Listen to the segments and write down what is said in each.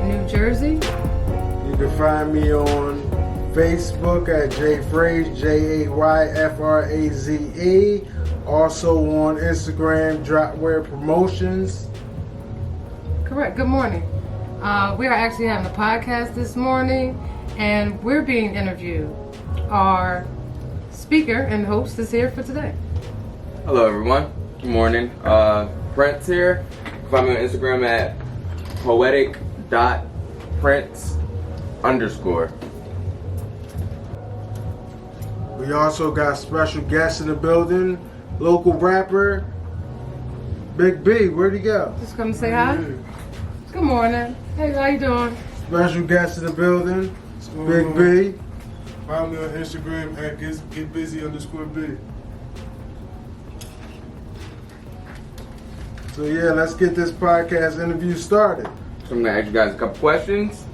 New Jersey. You can find me on Facebook at Fraze, JAYFRAZE. Also on Instagram, Dropware Promotions. Correct. Good morning. We are actually having a podcast this morning, and we're being interviewed. Our speaker and host is here for today. Hello, everyone. Good morning. Prince here. Find me on Instagram at poetic.prince_. We also got special guests in the building. Local rapper, Big B. Where'd he go? Just come say hi. Good morning. Hey, how you doing? Special guest in the building, Big B. Follow me on Instagram at getbusy_B. So yeah, let's get this podcast interview started. So I'm going to ask you guys a couple questions.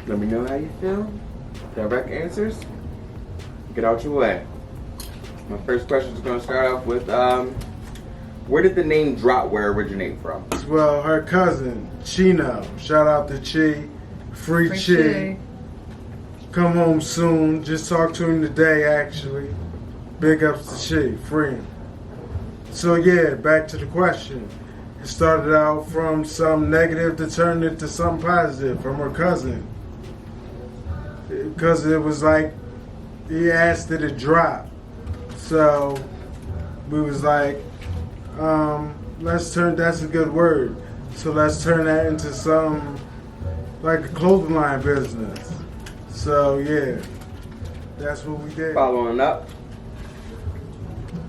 Let me know how you feel. Direct answers. Get out your way. My first question is going to start off with, where did the name Dropware originate from? Well, her cousin, Chino. Shout out to Chi. Free Chi. Come home soon. Just talked to him today, actually. Big ups to Chi. Free him. So yeah, back to the question. It started out from some negative to turn into something positive from her cousin. Because it was like, he asked it to drop. So we was like, that's a good word. So let's turn that into some, like a clothing line business. So yeah, that's what we did. Following up,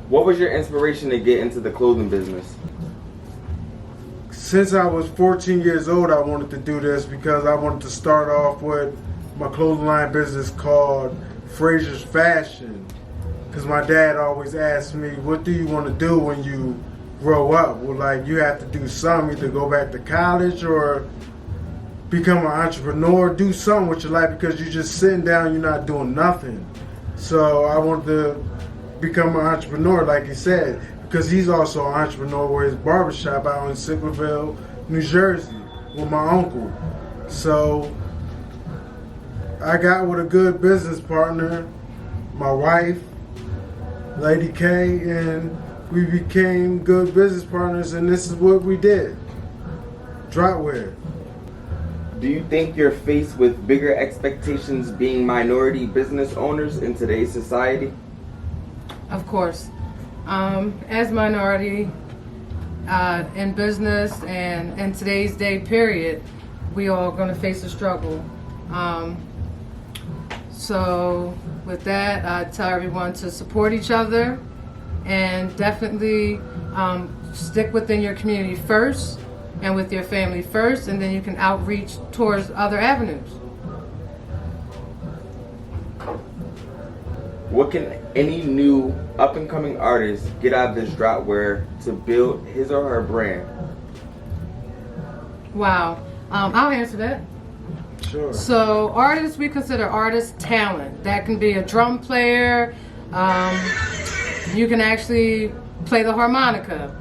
what was your inspiration to get into the clothing business? Since I was 14 years old, I wanted to do this because I wanted to start off with my clothing line business called Fraze's Fashion. Because my dad always asked me, what do you want to do when you grow up? Well, like, you have to do something, either go back to college or become an entrepreneur, do something with your life, because you're just sitting down, you're not doing nothing. So I wanted to become an entrepreneur, like he said, because he's also an entrepreneur with his barbershop out in Sicklerville, New Jersey, with my uncle. So I got with a good business partner, my wife, Lady K, and we became good business partners, and this is what we did. Dropware. Do you think you're faced with bigger expectations being minority business owners in today's society? Of course. As minority in business and in today's day period, we all going to face a struggle. So with that, I tell everyone to support each other and definitely stick within your community first and with your family first, and then you can outreach towards other avenues. What can any new up-and-coming artist get out of this Dropware to build his or her brand? Wow. I'll answer that. Sure. So artists, we consider artists talent. That can be a drum player. You can actually play the harmonica.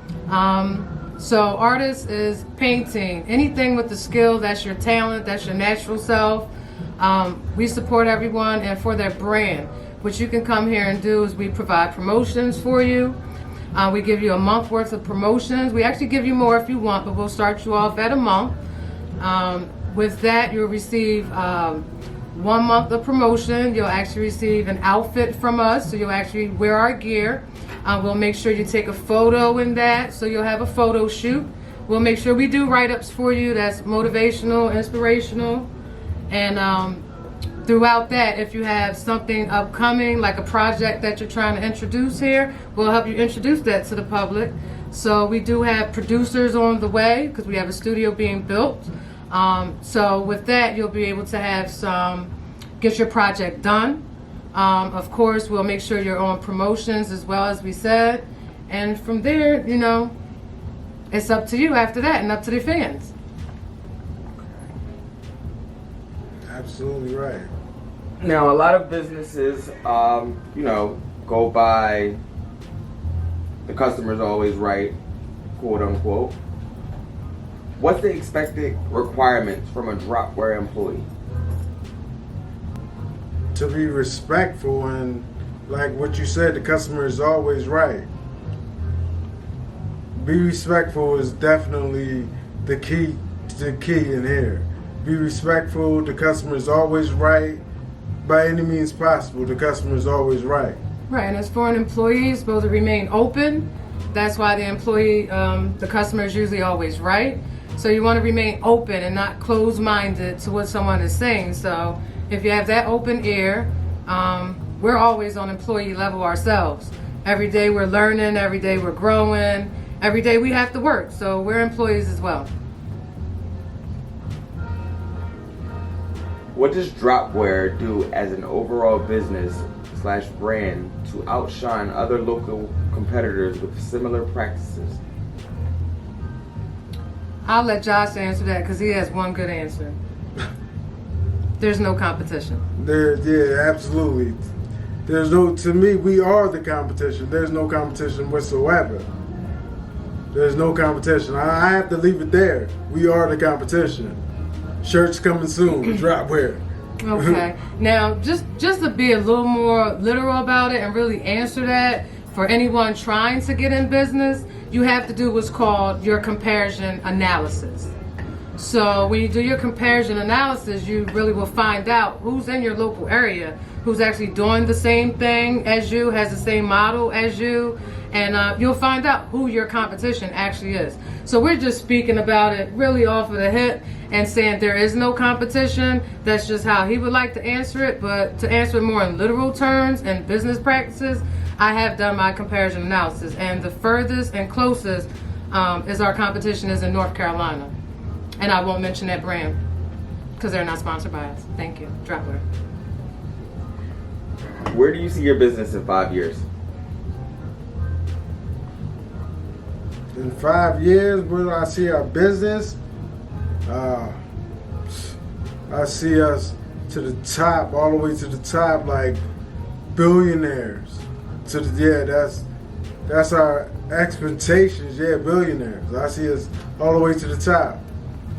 So artist is painting. Anything with the skill, that's your talent, that's your natural self. We support everyone, and for their brand. What you can come here and do is we provide promotions for you. We give you a month worth of promotions. We actually give you more if you want, but we'll start you off at a month. With that, you'll receive 1 month of promotion. You'll actually receive an outfit from us, so you'll actually wear our gear. We'll make sure you take a photo in that, so you'll have a photo shoot. We'll make sure we do write-ups for you that's motivational, inspirational, and throughout that, if you have something upcoming, like a project that you're trying to introduce here, we'll help you introduce that to the public. So we do have producers on the way because we have a studio being built. So with that, you'll be able to have get your project done. Of course, we'll make sure you're on promotions as well, as we said. And from there, it's up to you after that and up to the fans. Absolutely right. Now, a lot of businesses, go by the customer's always right, quote unquote. What's the expected requirements from a Dropware employee? To be respectful and, like what you said, the customer is always right. Be respectful is definitely the key in here. Be respectful, the customer is always right. By any means possible, the customer is always right. Right, and as for an employee, it's supposed to remain open. That's why the customer is usually always right. So you want to remain open and not closed-minded to what someone is saying. So if you have that open ear, we're always on employee level ourselves. Every day we're learning, every day we're growing, every day we have to work. So we're employees as well. What does Dropware do as an overall business/brand to outshine other local competitors with similar practices? I'll let Josh answer that because he has one good answer. There's no competition. Yeah, absolutely. To me, we are the competition. There's no competition whatsoever. There's no competition. I have to leave it there. We are the competition. Shirts coming soon. Dropware. Okay. Now, just to be a little more literal about it and really answer that, for anyone trying to get in business, you have to do what's called your comparison analysis. So when you do your comparison analysis, you really will find out who's in your local area, who's actually doing the same thing as you, has the same model as you, and you'll find out who your competition actually is. So we're just speaking about it really off of the hip and saying there is no competition. That's just how he would like to answer it. But to answer it more in literal terms and business practices, I have done my comparison analysis, and the furthest and closest is our competition is in North Carolina. And I won't mention that brand because they're not sponsored by us. Thank you. Dropware. Where do you see your business in 5 years? In 5 years, where do I see our business? I see us to the top, all the way to the top, like billionaires. That's our expectations. Yeah, billionaires. I see us all the way to the top.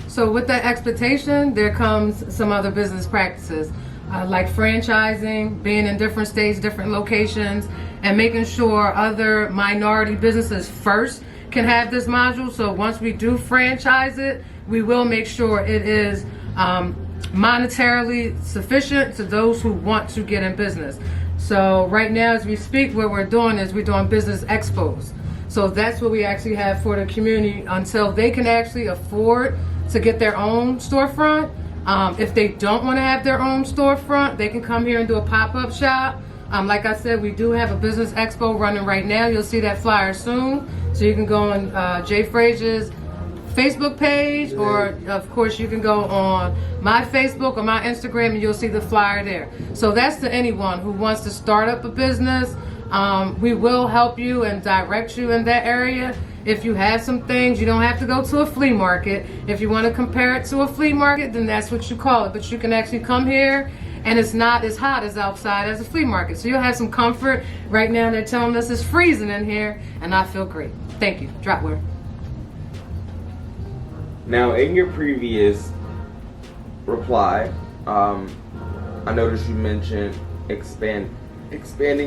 So with that expectation, there comes some other business practices, like franchising, being in different states, different locations, and making sure other minority businesses first can have this module. So once we do franchise it, we will make sure it is monetarily sufficient to those who want to get in business. So right now, as we speak, what we're doing is we're doing business expos. So that's what we actually have for the community until they can actually afford to get their own storefront. If they don't want to have their own storefront, they can come here and do a pop-up shop. Like I said, we do have a business expo running right now. You'll see that flyer soon. So you can go on Jay Fraze's Facebook page, or of course you can go on my Facebook or my Instagram and you'll see the flyer there. So that's to anyone who wants to start up a business. We will help you and direct you in that area. If you have some things, you don't have to go to a flea market. If you want to compare it to a flea market, then that's what you call it. But you can actually come here and it's not as hot as outside as a flea market. So you'll have some comfort. Right now they're telling us it's freezing in here and I feel great. Thank you. Dropware. Now, in your previous reply, I noticed you mentioned expanding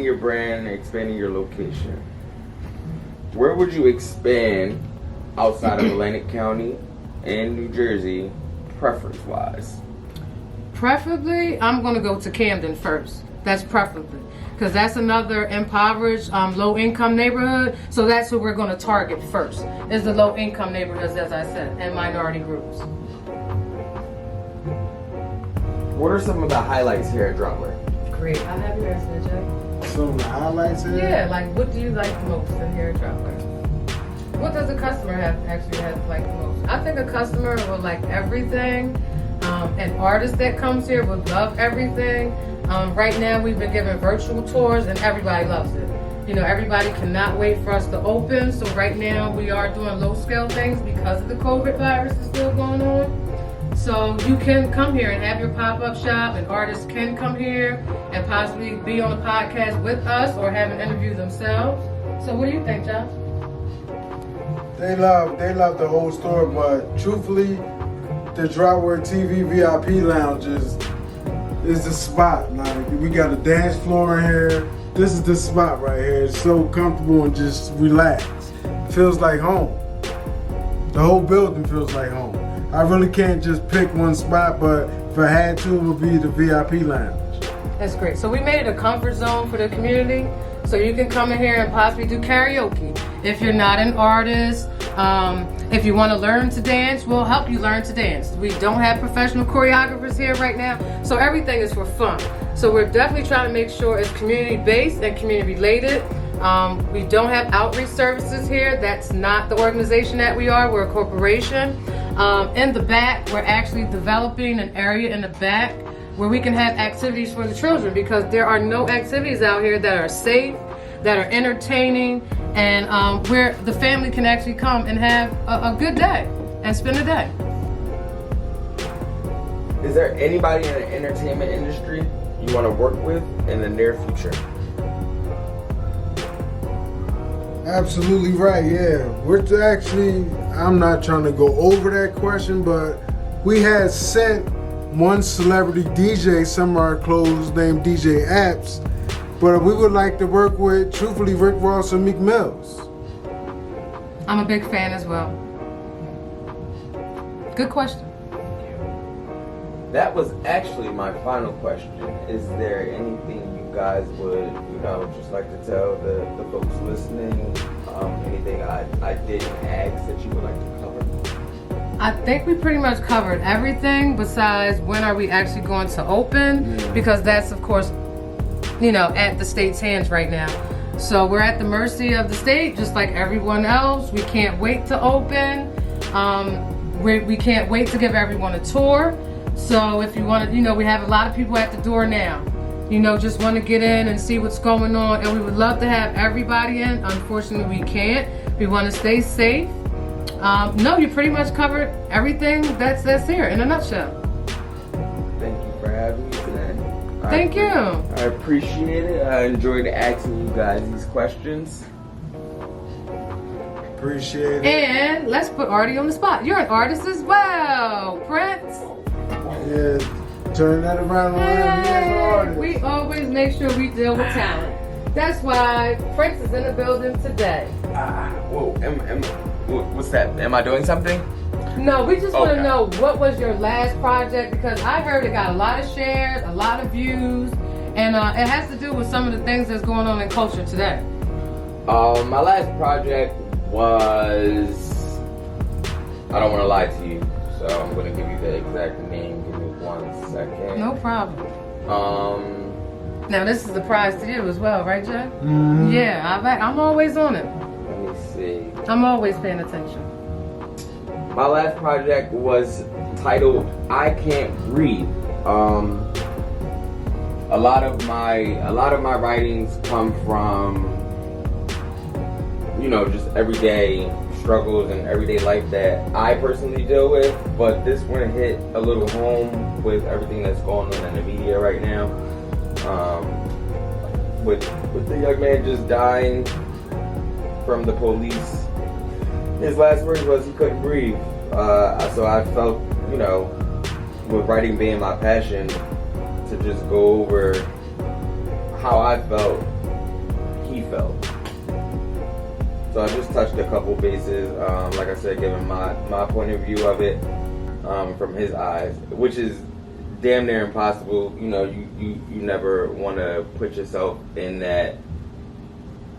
your brand, expanding your location. Where would you expand outside of Atlantic County and New Jersey, preference-wise? Preferably, I'm going to go to Camden first. That's preferably. Because that's another impoverished, low-income neighborhood. So that's what we're going to target first, is the low-income neighborhoods, as I said, and minority groups. What are some of the highlights here at Drummond? Great. I have your answer, Jay. Some of the highlights here? Yeah, like what do you like the most in here at Dropware? What does a customer have to like the most? I think a customer will like everything. An artist that comes here would love everything. Right now we've been giving virtual tours and everybody loves it. You know, everybody cannot wait for us to open. So right now we are doing low scale things because of the COVID virus is still going on. So you can come here and have your pop-up shop, and artists can come here and possibly be on a podcast with us or have an interview themselves. So what do you think, Josh? They love the whole store, but truthfully, the Dropware TV VIP lounge is the spot. Like, we got a dance floor in here. This is the spot right here. It's so comfortable and just relaxed. Feels like home. The whole building feels like home. I really can't just pick one spot, but if I had to, it would be the VIP lounge. That's great. So we made it a comfort zone for the community, so you can come in here and possibly do karaoke. If you're not an artist, if you want to learn to dance, we'll help you learn to dance. We don't have professional choreographers here right now, so everything is for fun. So we're definitely trying to make sure it's community-based and community-related. We don't have outreach services here. That's not the organization that we are. We're a corporation. In the back, we're actually developing an area in the back where we can have activities for the children, because there are no activities out here that are safe, that are entertaining, and where the family can actually come and have a good day and spend a day. Is there anybody in the entertainment industry you want to work with in the near future? Absolutely right, yeah. We're actually, I'm not trying to go over that question, but we had sent one celebrity DJ some of our clothes named DJ Apps, but we would like to work with, truthfully, Rick Ross and Meek Mills. I'm a big fan as well. Good question. That was actually my final question. Is there anything you guys would, just like to tell the folks listening? Anything I didn't ask that you would like to cover? I think we pretty much covered everything besides when are we actually going to open, because that's, of course, at the state's hands right now. So we're at the mercy of the state, just like everyone else. We can't wait to open. We can't wait to give everyone a tour. So if you want to, we have a lot of people at the door now. Just want to get in and see what's going on. And we would love to have everybody in. Unfortunately, we can't. We want to stay safe. No, you pretty much covered everything that's here in a nutshell. Thank you for having me today. Thank you. I appreciate it. I enjoyed asking you guys these questions. Appreciate it. And let's put Artie on the spot. You're an artist as well, Prince. Yeah, turn that around on him. He is an artist. We always make sure we deal with talent. That's why Prince is in the building today. Whoa, what's that? Am I doing something? No, we just want to Okay. know, what was your last project? Because I heard it got a lot of shares, a lot of views, and it has to do with some of the things that's going on in culture today. My last project was, I don't want to lie to you, so I'm going to give you the exact name. Give me 1 second. No problem. Now this is a prize to you as well, right, Jay? Mhm. Yeah, I'm always on it. Let me see. I'm always paying attention. My last project was titled "I Can't Breathe." A lot of my writings come from, just everyday struggles and everyday life that I personally deal with. But this one hit a little home with everything that's going on in the media right now. With the young man just dying from the police. His last words was he couldn't breathe. So I felt, with writing being my passion, to just go over how I felt, he felt. So I just touched a couple bases, like I said, giving my point of view of it from his eyes, which is damn near impossible. You never want to put yourself in that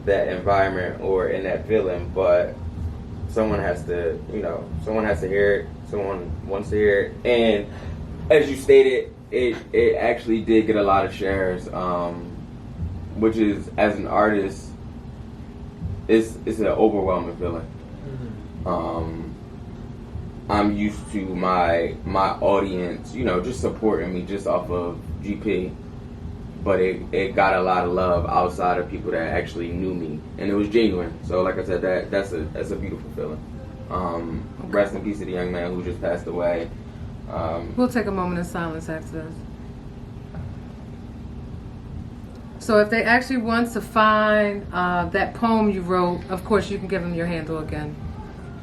environment or in that feeling, but someone has to hear it. Someone wants to hear it. And as you stated, it actually did get a lot of shares, which is, as an artist, it's an overwhelming feeling. I'm used to my audience, just supporting me just off of GP, but it got a lot of love outside of people that actually knew me, and it was genuine. So, like I said, that's a beautiful feeling. Rest in peace to the young man who just passed away. We'll take a moment of silence after this. So if they actually want to find that poem you wrote, of course you can give them your handle again.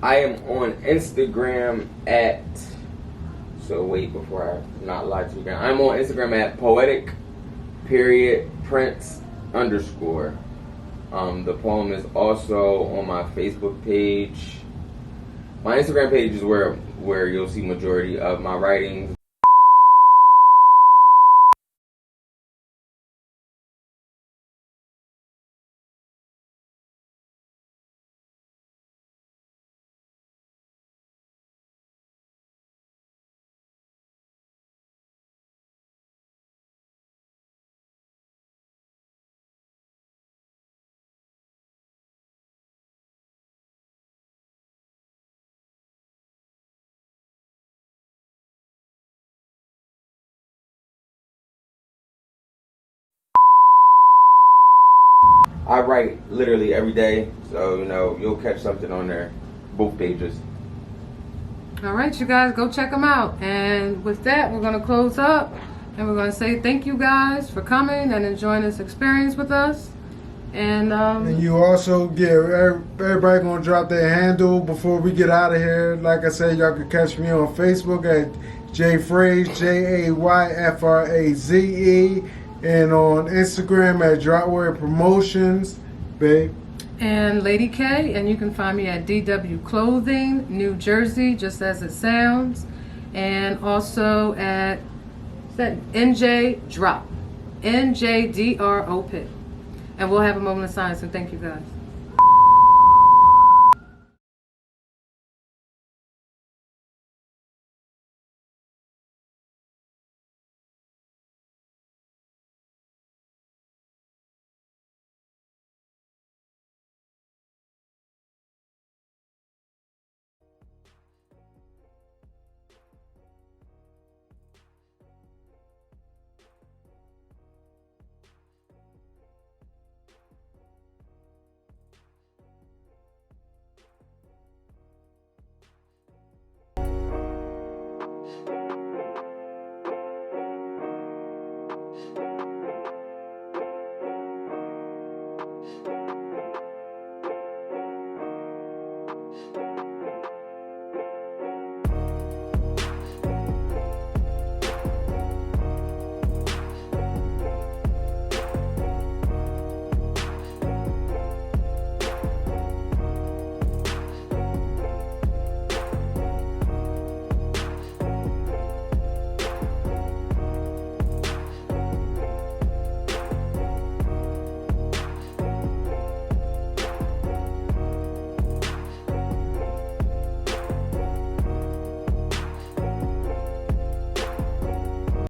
I am on Instagram at. So wait before I not lie to you guys. I'm on Instagram at Poetic Prince _. The poem is also on my Facebook page. My Instagram page is where you'll see majority of my writings. I write literally every day, so you'll catch something on there, both pages. All right, you guys, go check them out. And with that, we're going to close up, and we're going to say thank you guys for coming and enjoying this experience with us. And you also everybody gonna drop their handle before we get out of here. Like I said, y'all can catch me on Facebook at JFraze, JAYFRAZE, and on Instagram at Dropware Promotions, babe. And Lady K, and you can find me at DW Clothing, New Jersey, just as it sounds, and also at NJ Drop, NJDROP. And we'll have a moment of silence, and thank you guys.